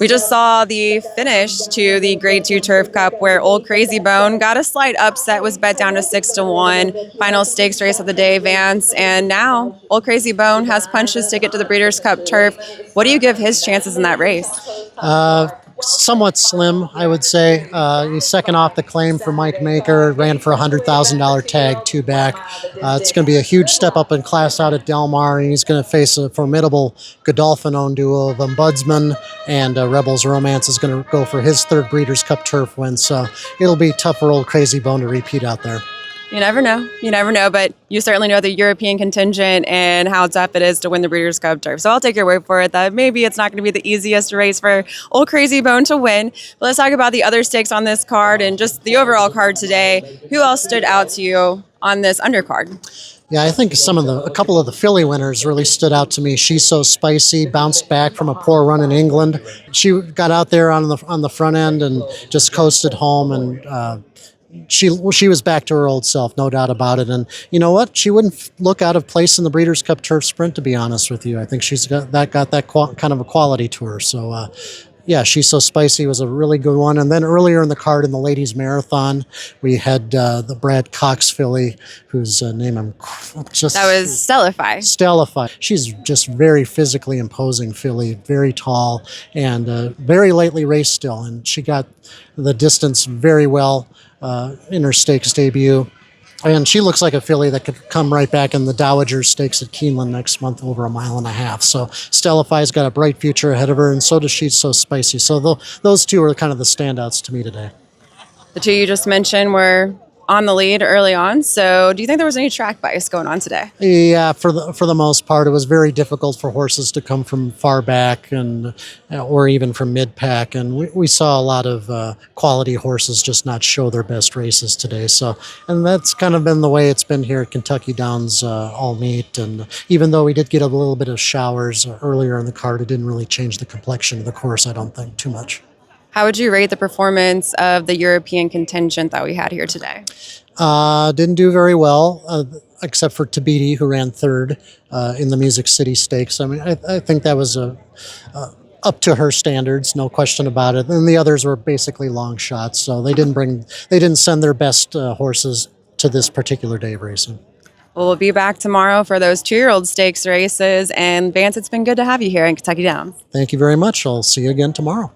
We just saw the finish to the Grade 2 Turf Cup where Ole Crazy Bone got a slight upset, was bet down to 6-1. Final stakes race of the day, Vance. And now Ole Crazy Bone has punched his ticket to the Breeders' Cup Turf. What do you give his chances in that race? Somewhat slim, I would say. He's second off the claim for Mike Maker, ran for a $100,000 tag, two back. It's going to be a huge step up in class out at Del Mar, and he's going to face a formidable Godolphin-owned duo of Ombudsman and Rebels Romance is going to go for his third Breeders' Cup Turf win. So it'll be tough for Ole Crazy Bone to repeat out there. You never know. You never know, but you certainly know the European contingent and how tough it is to win the Breeders' Cup Turf. So I'll take your word for it that maybe it's not going to be the easiest race for Ole Crazy Bone to win. But let's talk about the other stakes on this card and just the overall card today. Who else stood out to you on this undercard? Yeah, I think a couple of the filly winners really stood out to me. She's So Spicy bounced back from a poor run in England. She got out there on the front end and just coasted home, and she was back to her old self, no doubt about it. And you know what? She wouldn't look out of place in the Breeders' Cup Turf Sprint, to be honest with you. I think she's got that kind of a quality to her. So, yeah, She's So Spicy was a really good one. And then earlier in the card in the ladies' marathon, we had the Brad Cox filly, whose name I'm just... That was Stellify. Stellify. She's just very physically imposing filly, very tall, and very lightly raced still. And she got the distance very well in her stakes debut. And she looks like a filly that could come right back in the Dowager Stakes at Keeneland next month over a mile and a half. So Stellify's got a bright future ahead of her, and so does She's So Spicy. So those two are kind of the standouts to me today. The two you just mentioned were on the lead early on. So do you think there was any track bias going on today? Yeah, for the most part, it was very difficult for horses to come from far back and or even from mid-pack. And we saw a lot of quality horses just not show their best races today. So, and that's kind of been the way it's been here at Kentucky Downs all meet. And even though we did get a little bit of showers earlier in the card, it didn't really change the complexion of the course, I don't think, too much. How would you rate the performance of the European contingent that we had here today? Didn't do very well, except for Tabiti, who ran third in the Music City Stakes. I mean, I think that was up to her standards, no question about it. And the others were basically long shots, so they didn't send their best horses to this particular day of racing. Well, we'll be back tomorrow for those 2-year-old stakes races. And Vance, it's been good to have you here in Kentucky Downs. Thank you very much. I'll see you again tomorrow.